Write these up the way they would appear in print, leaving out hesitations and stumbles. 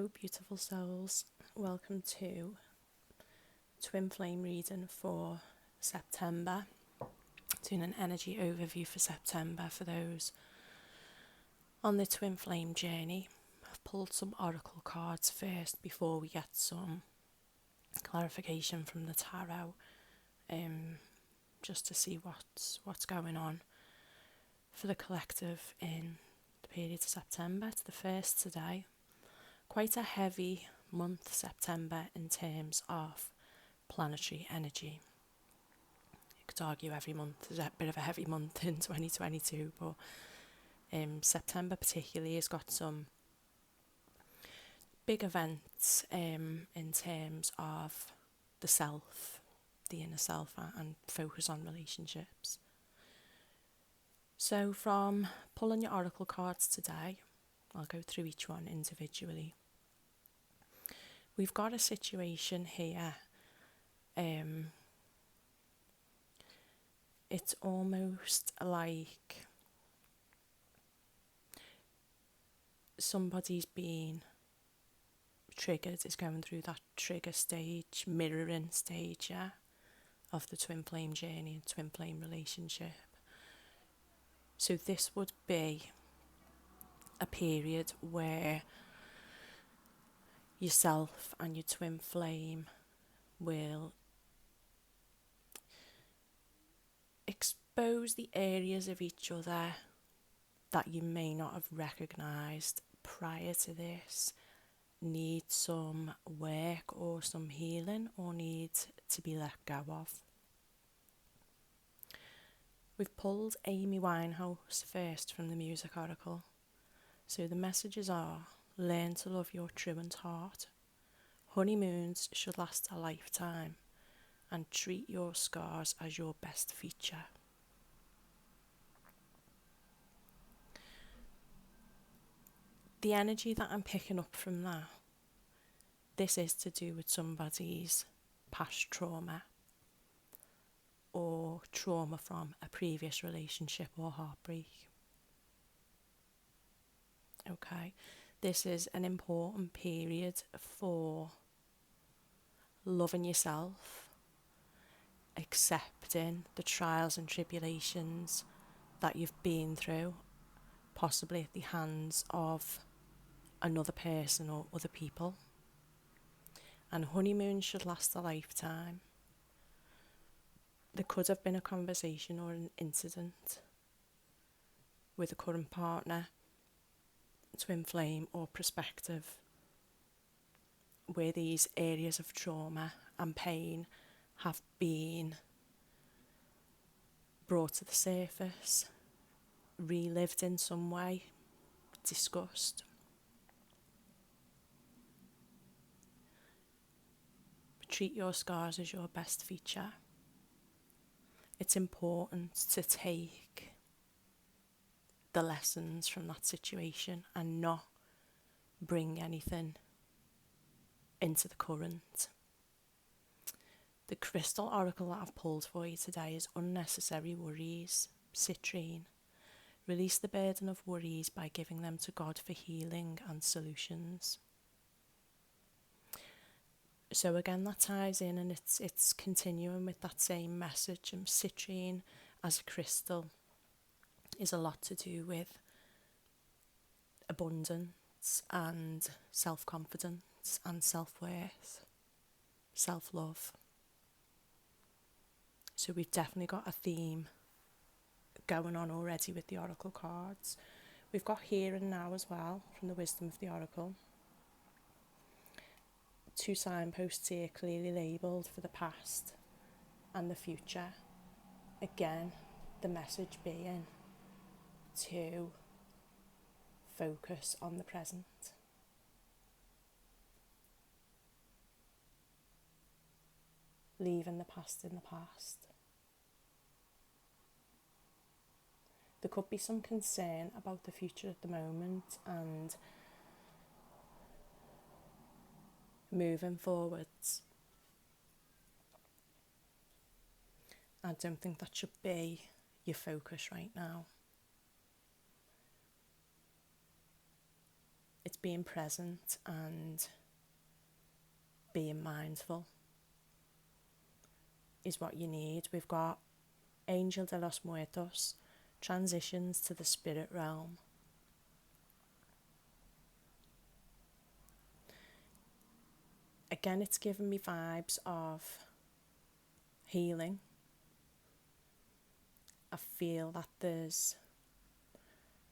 Hello, beautiful souls. Welcome to Twin Flame reading for September. Doing an energy overview for September for those on the Twin Flame journey. I've pulled some oracle cards first before we get some clarification from the tarot, just to see what's going on for the collective in the period of September. It's the first today. Quite a heavy month, September, in terms of planetary energy. You could argue every month is a bit of a heavy month in 2022, but September particularly has got some big events in terms of the self, the inner self, and focus on relationships. So from pulling your oracle cards today, I'll go through each one individually. We've got a situation here. It's almost like somebody's been triggered, is going through that trigger stage, mirroring stage, of the twin flame journey and twin flame relationship. So this would be a period where yourself and your twin flame will expose the areas of each other that you may not have recognised prior to this, need some work or some healing, or need to be let go of. We've pulled Amy Winehouse first from the Music Oracle. So the messages are: learn to love your truant heart. Honeymoons should last a lifetime, and treat your scars as your best feature. The energy that I'm picking up from that, this is to do with somebody's past trauma or trauma from a previous relationship or heartbreak. Okay, this is an important period for loving yourself, accepting the trials and tribulations that you've been through, possibly at the hands of another person or other people. And honeymoon should last a lifetime. There could have been a conversation or an incident with a current partner, twin flame, or prospective, where these areas of trauma and pain have been brought to the surface, relived in some way, discussed. Treat your scars as your best feature. It's important to take the lessons from that situation and not bring anything into the current. The crystal oracle that I've pulled for you today is unnecessary worries, citrine. Release the burden of worries by giving them to God for healing and solutions. So again, that ties in, and it's continuing with that same message. Citrine as a crystal is a lot to do with abundance and self-confidence and self-worth, self-love. So we've definitely got a theme going on already with the oracle cards. We've got here and now as well from the wisdom of the oracle. 2 signposts here clearly labelled for the past and the future. Again, the message being to focus on the present. Leaving the past in the past. There could be some concern about the future at the moment and moving forwards. I don't think that should be your focus right now. it's being present and being mindful is what you need. We've got Angel de los Muertos, transitions to the spirit realm. Again, it's giving me vibes of healing. I feel that there's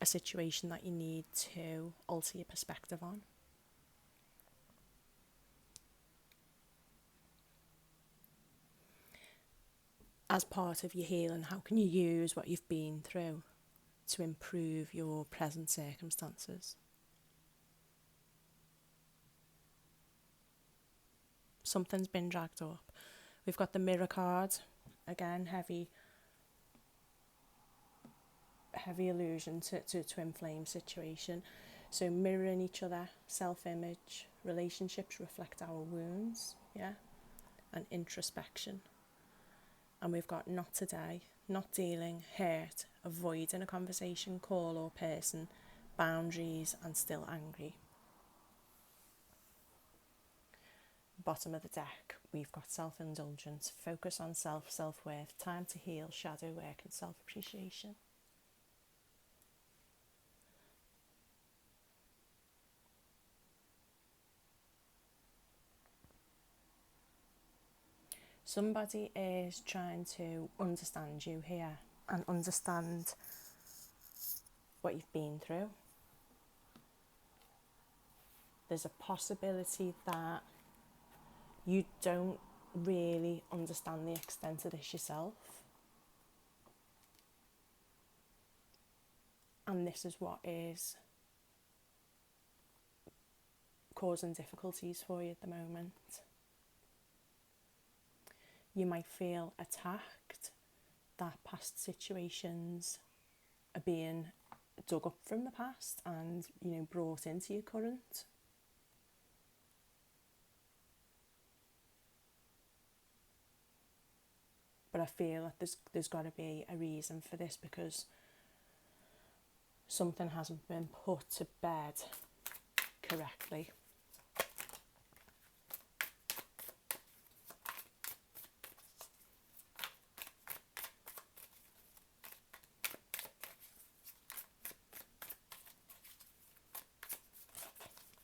a situation that you need to alter your perspective on. As part of your healing, how can you use what you've been through to improve your present circumstances? Something's been dragged up. We've got the Mirror card, again, heavy allusion to inflame situation. So mirroring each other, self-image, relationships reflect our wounds, yeah, and introspection. And we've got not today, not dealing, hurt, avoiding a conversation, call or person, boundaries, and still angry. Bottom of the deck, we've got self-indulgence, focus on self-worth, time to heal, shadow work, and self-appreciation. Somebody is trying to understand you here and understand what you've been through. There's a possibility that you don't really understand the extent of this yourself. And this is what is causing difficulties for you at the moment. You might feel attacked, that past situations are being dug up from the past and, brought into your current. But I feel that there's got to be a reason for this, because something hasn't been put to bed correctly.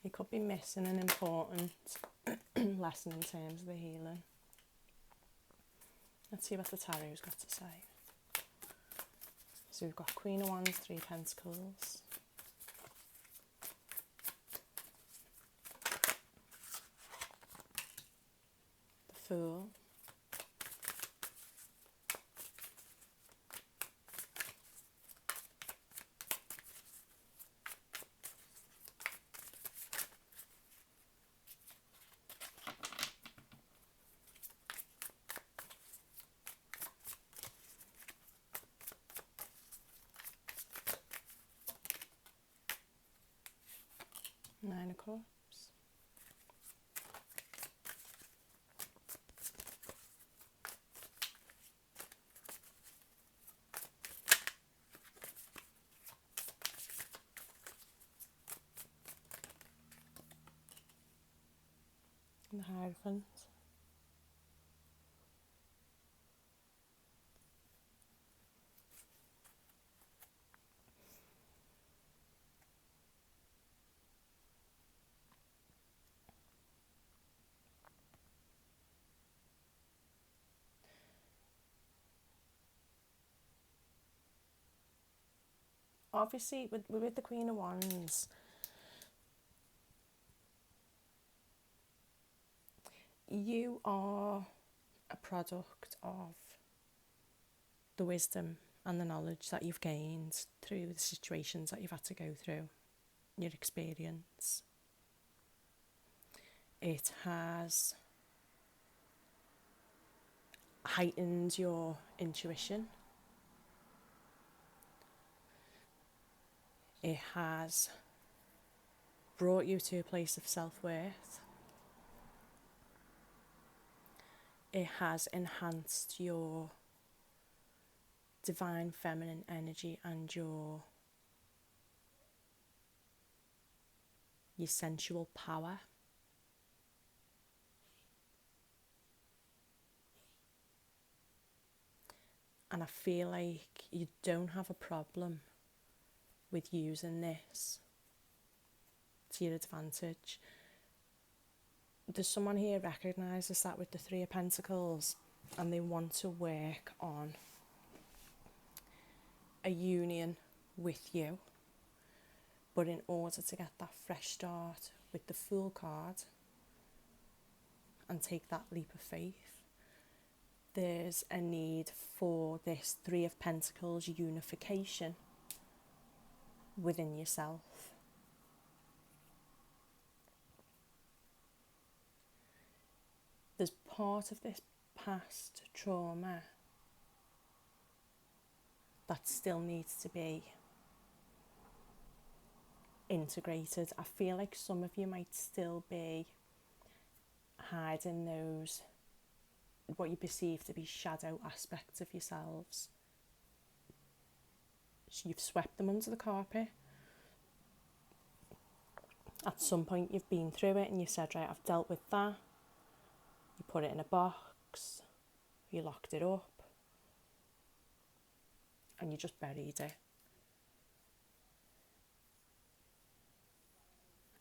You could be missing an important lesson in terms of the healing. Let's see what the tarot's got to say. So we've got Queen of Wands, 3 Pentacles. The Fool. Nine of Cups. And the Hierophant. Obviously, with the Queen of Wands, you are a product of the wisdom and the knowledge that you've gained through the situations that you've had to go through, your experience. It has heightened your intuition. It has brought you to a place of self-worth. It has enhanced your divine feminine energy and your your sensual power. And I feel like you don't have a problem with using this to your advantage. There's someone here recognises that with the Three of Pentacles, and they want to work on a union with you. But in order to get that fresh start with the Fool card and take that leap of faith, there's a need for this Three of Pentacles unification within yourself. There's part of this past trauma that still needs to be integrated. I feel like some of you might still be hiding those, what you perceive to be shadow aspects of yourselves. So you've swept them under the carpet. At some point you've been through it and you said, right, I've dealt with that. You put it in a box, you locked it up, and you just buried it.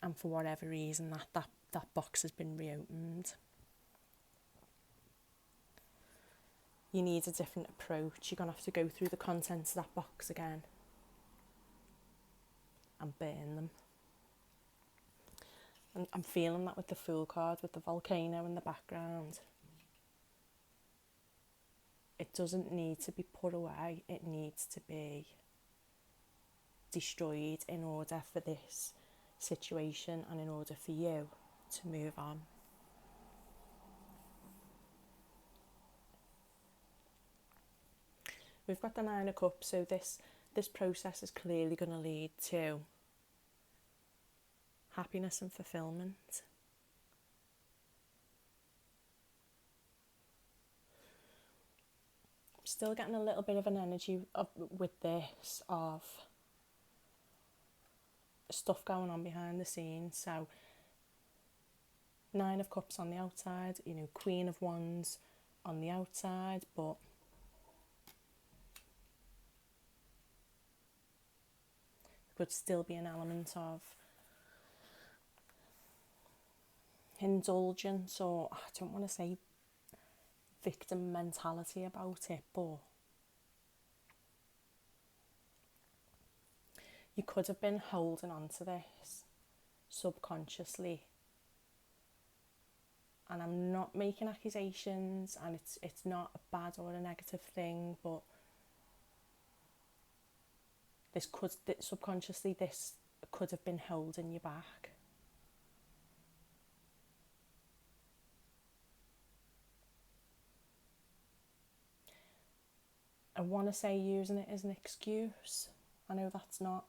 And for whatever reason, that box has been reopened. You need a different approach. You're going to have to go through the contents of that box again and burn them. And I'm feeling that with the Fool card, with the volcano in the background. It doesn't need to be put away. It needs to be destroyed in order for this situation and in order for you to move on. We've got the Nine of Cups, so this process is clearly going to lead to happiness and fulfillment. I'm still getting a little bit of an energy with this of stuff going on behind the scenes. So Nine of Cups on the outside, Queen of Wands on the outside, but there could still be an element of indulgence, or I don't want to say victim mentality about it, but you could have been holding on to this subconsciously. And I'm not making accusations, and it's not a bad or a negative thing, but subconsciously this could have been holding you back. I want to say using it as an excuse. I know that's not,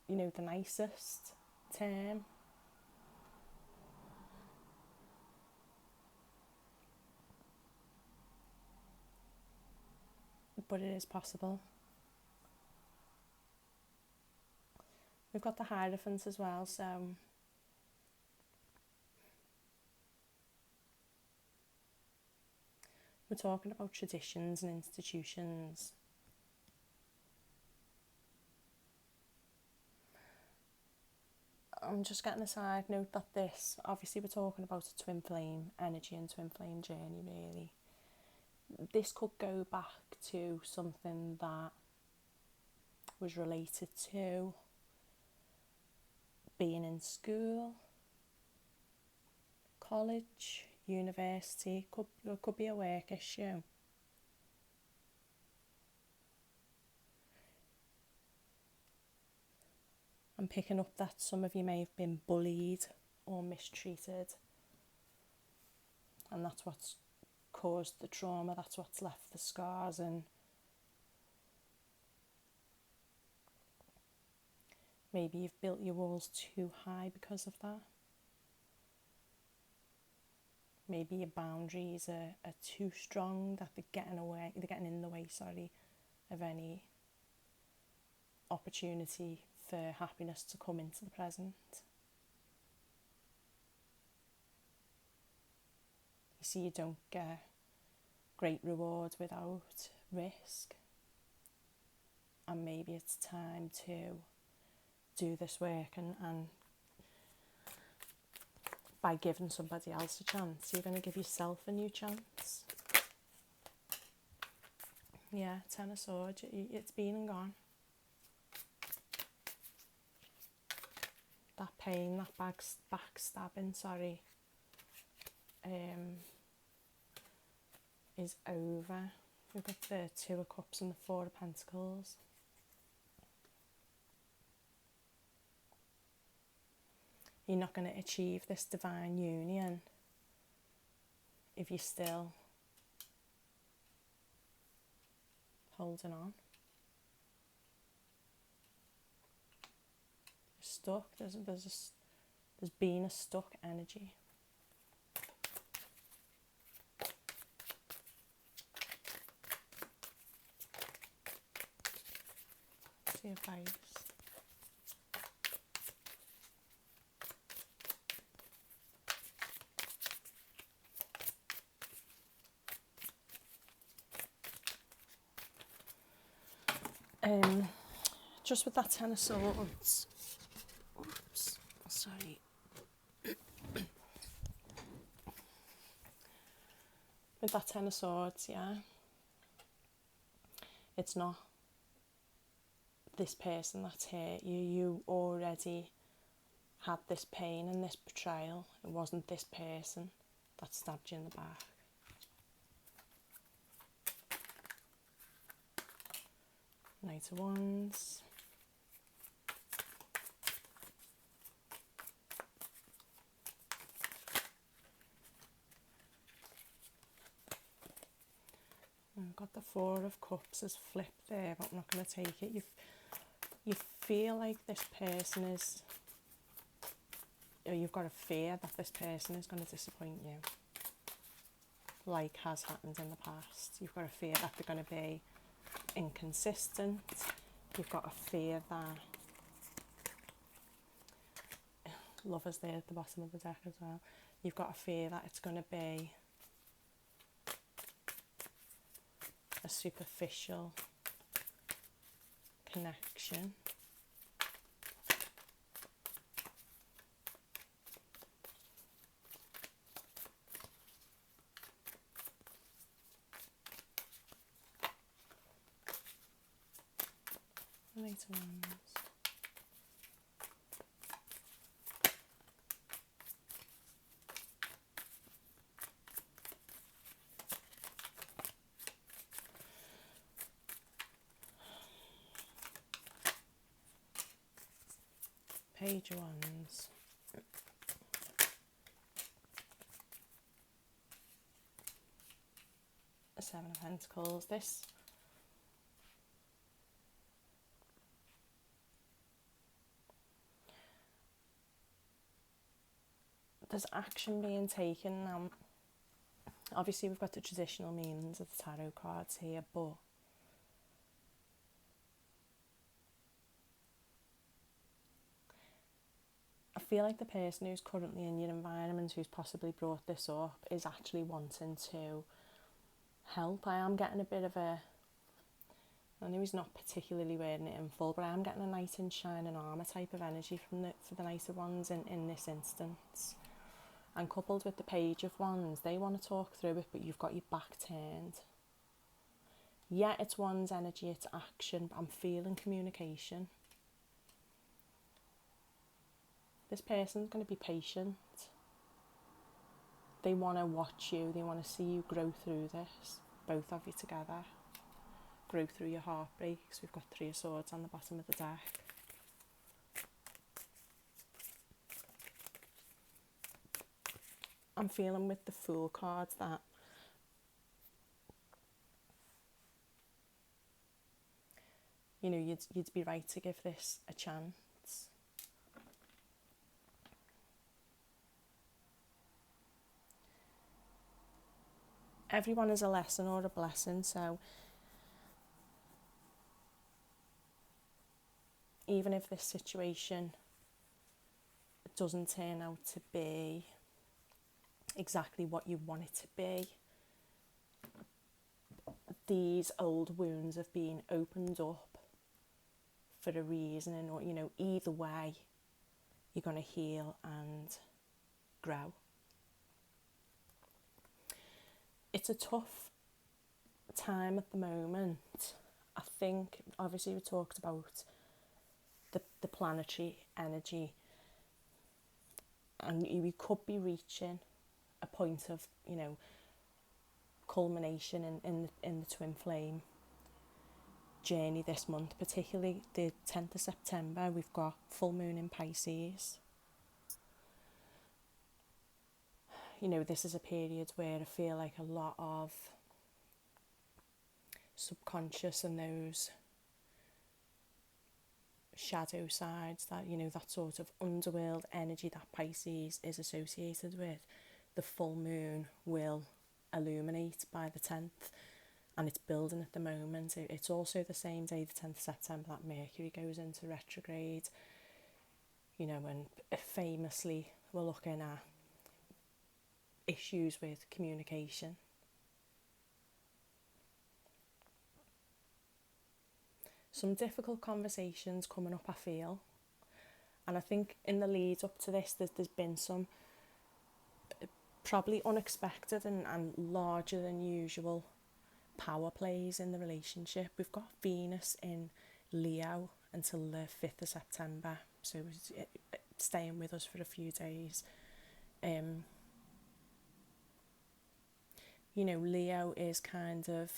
the nicest term. But it is possible. We've got the Hierophant as well, so we're talking about traditions and institutions. I'm just getting a side note that this, obviously we're talking about a twin flame energy and twin flame journey really. This could go back to something that was related to being in school, college, university. Could be a work issue. I'm picking up that some of you may have been bullied or mistreated, and that's what's caused the trauma, that's what's left the scars, and maybe you've built your walls too high because of that. Maybe your boundaries are too strong, that they're getting in the way of any opportunity for happiness to come into the present. You see, you don't get great rewards without risk. And maybe it's time to do this work, and by giving somebody else a chance, you're going to give yourself a new chance. Yeah, Ten of Swords, it's been and gone. That pain, that backstabbing, is over. We've got the Two of Cups and the Four of Pentacles. You're not going to achieve this divine union if you're still holding on. You're stuck. There's been a stuck energy. See advice. Just with that Ten of Swords, oops, sorry. With that Ten of Swords, yeah, it's not this person that's hurt you. You already had this pain and this betrayal. It wasn't this person that stabbed you in the back. Knight of Wands. I've got the Four of Cups as flipped there, but I'm not going to take it. You feel like this person is, or you've got a fear that this person is going to disappoint you, like has happened in the past. You've got a fear that they're going to be inconsistent. You've got a fear that Lover's there at the bottom of the deck as well. You've got a fear that it's going to be a superficial connection. Knight of Wands. Page of Wands. Seven of Pentacles. There's action being taken now. Obviously we've got the traditional meanings of the tarot cards here, but I feel like the person who's currently in your environment, who's possibly brought this up, is actually wanting to help. I am getting a bit of a, I know he's not particularly wearing it in full, but I am getting a knight in shining armour type of energy for the Knight of Wands in this instance. And coupled with the Page of Wands, they want to talk through it, but you've got your back turned. Yeah, it's Wands energy, it's action, but I'm feeling communication. This person's going to be patient. They want to watch you, they want to see you grow through this, both of you together. Grow through your heartbreaks. We've got Three of Swords on the bottom of the deck. I'm feeling with the Fool cards that you know you'd be right to give this a chance. Everyone is a lesson or a blessing, so even if this situation doesn't turn out to be exactly what you want it to be, these old wounds have been opened up for a reason, or, you know, either way, you're going to heal and grow. It's a tough time at the moment. I think, obviously, we talked about the planetary energy, and we could be reaching a point of, you know, culmination in the twin flame journey this month, particularly the 10th of September. We've got full moon in Pisces. You know, this is a period where I feel like a lot of subconscious and those shadow sides, that, you know, that sort of underworld energy that Pisces is associated with, the full moon will illuminate by the 10th, and it's building at the moment. It's also the same day, the 10th of September, that Mercury goes into retrograde, you know, and famously we're looking at issues with communication. Some difficult conversations coming up, I feel. And I think in the lead up to this, there's been some probably unexpected and larger than usual power plays in the relationship. We've got Venus in Leo until the 5th of September, so it's staying with us for a few days. You know, Leo is kind of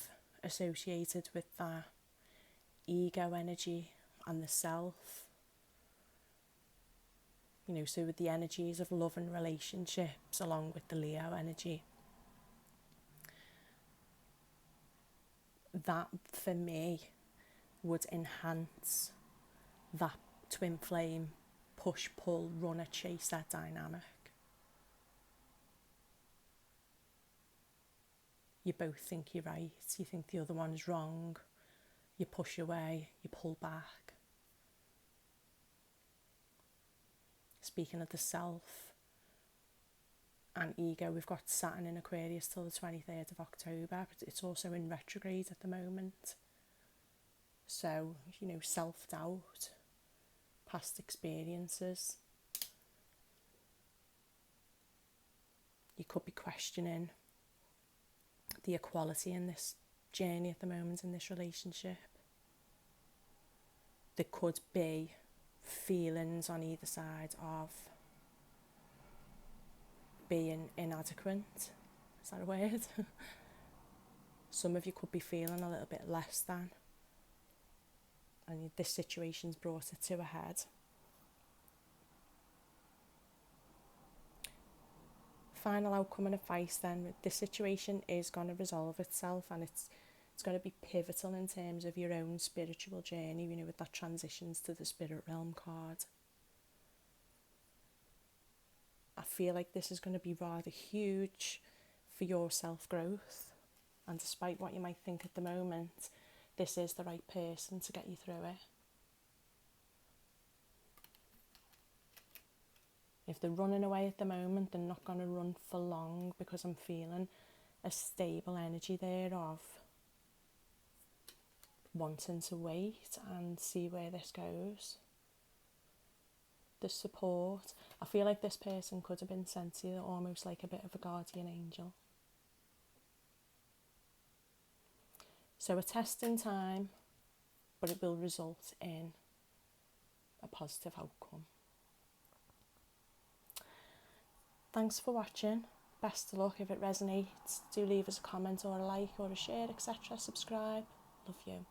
associated with that ego energy and the self. You know, so with the energies of love and relationships along with the Leo energy, that for me would enhance that twin flame push, pull, runner, chaser dynamic. You both think you're right, you think the other one's wrong, you push away, you pull back. Speaking of the self and ego, we've got Saturn in Aquarius till the 23rd of October, but it's also in retrograde at the moment. So, you know, self-doubt, past experiences. You could be questioning the equality in this journey at the moment, in this relationship. There could be feelings on either side of being inadequate. Is that a word? Some of you could be feeling a little bit less than, and this situation's brought it to a head. Final outcome and advice then: this situation is going to resolve itself, and it's going to be pivotal in terms of your own spiritual journey, you know, with that transitions to the spirit realm card. I feel like this is going to be rather huge for your self-growth, and despite what you might think at the moment, this is the right person to get you through it. If they're running away at the moment, they're not going to run for long, because I'm feeling a stable energy there of wanting to wait and see where this goes. The support. I feel like this person could have been sent to you almost like a bit of a guardian angel. So a testing time, but it will result in a positive outcome. Thanks for watching. Best of luck. If it resonates, do leave us a comment or a like or a share, etc. Subscribe. Love you.